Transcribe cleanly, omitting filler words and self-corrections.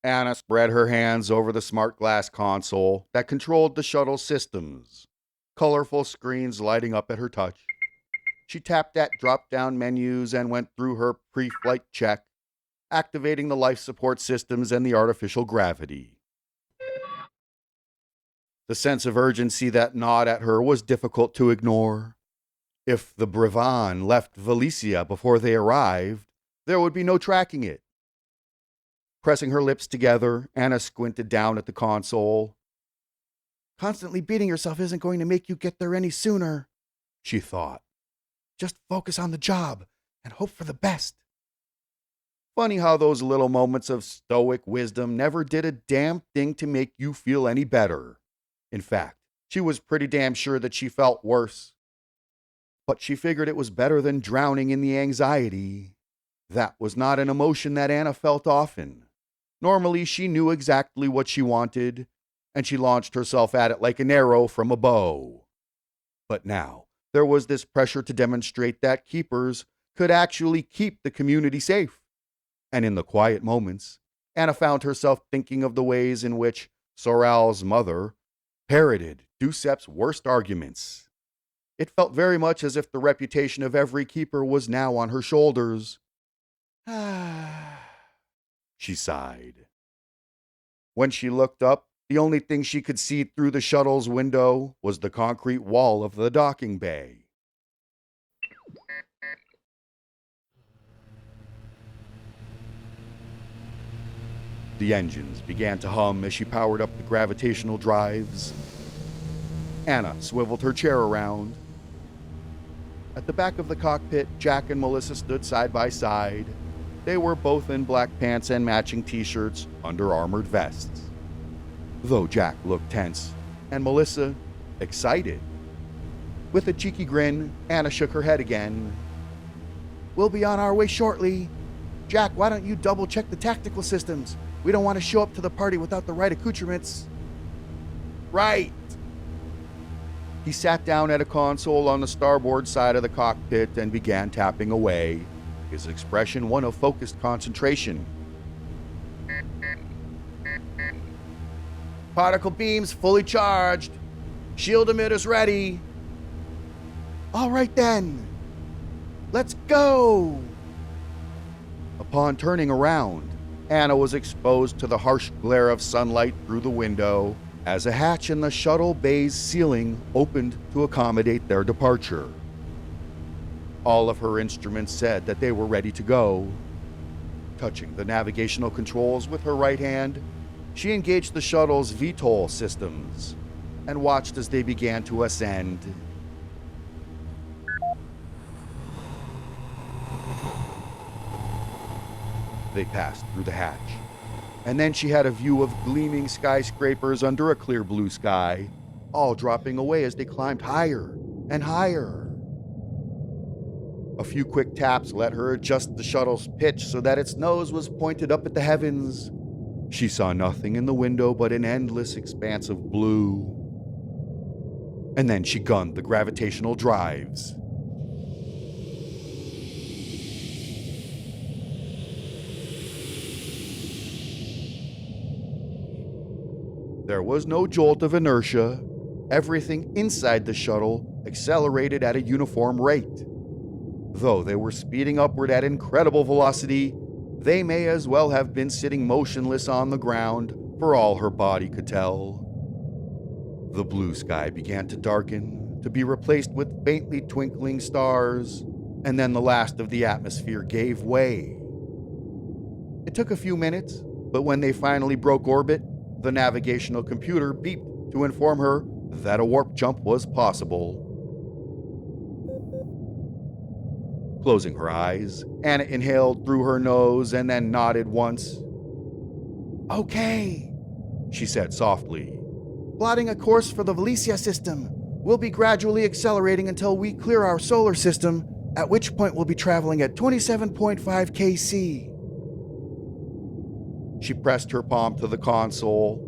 Anna spread her hands over the smart glass console that controlled the shuttle systems, colorful screens lighting up at her touch. She tapped at drop-down menus and went through her pre-flight check, activating the life support systems and the artificial gravity. The sense of urgency that gnawed at her was difficult to ignore. If the Brevan left Valicia before they arrived, there would be no tracking it. Pressing her lips together, Anna squinted down at the console. Constantly beating yourself isn't going to make you get there any sooner, she thought. Just focus on the job and hope for the best. Funny how those little moments of stoic wisdom never did a damn thing to make you feel any better. In fact, she was pretty damn sure that she felt worse. But she figured it was better than drowning in the anxiety. That was not an emotion that Anna felt often. Normally, she knew exactly what she wanted, and she launched herself at it like an arrow from a bow. But now, there was this pressure to demonstrate that keepers could actually keep the community safe. And in the quiet moments, Anna found herself thinking of the ways in which Soral's mother parroted Ducep's worst arguments. It felt very much as if the reputation of every keeper was now on her shoulders. She sighed. When she looked up, the only thing she could see through the shuttle's window was the concrete wall of the docking bay. The engines began to hum as she powered up the gravitational drives. Anna swiveled her chair around. At the back of the cockpit, Jack and Melissa stood side by side. They were both in black pants and matching t-shirts under armored vests. Though Jack looked tense, and Melissa excited. With a cheeky grin, Anna shook her head again. We'll be on our way shortly. Jack, why don't you double-check the tactical systems? We don't want to show up to the party without the right accoutrements. Right. He sat down at a console on the starboard side of the cockpit and began tapping away, his expression one of focused concentration. Particle beams fully charged. Shield emitters ready. All right then. Let's go. Upon turning around, Anna was exposed to the harsh glare of sunlight through the window as a hatch in the shuttle bay's ceiling opened to accommodate their departure. All of her instruments said that they were ready to go. Touching the navigational controls with her right hand, she engaged the shuttle's VTOL systems and watched as they began to ascend. They passed through the hatch, and then she had a view of gleaming skyscrapers under a clear blue sky, all dropping away as they climbed higher and higher. A few quick taps let her adjust the shuttle's pitch so that its nose was pointed up at the heavens. She saw nothing in the window but an endless expanse of blue. And then she gunned the gravitational drives. There was no jolt of inertia. Everything inside the shuttle accelerated at a uniform rate. Though they were speeding upward at incredible velocity, they may as well have been sitting motionless on the ground for all her body could tell. The blue sky began to darken, to be replaced with faintly twinkling stars, and then the last of the atmosphere gave way. It took a few minutes, but when they finally broke orbit, the navigational computer beeped to inform her that a warp jump was possible. Closing her eyes, Anna inhaled through her nose and then nodded once. Okay, she said softly. Plotting a course for the Valicia system. We'll be gradually accelerating until we clear our solar system, at which point we'll be traveling at 27.5 kc. She pressed her palm to the console,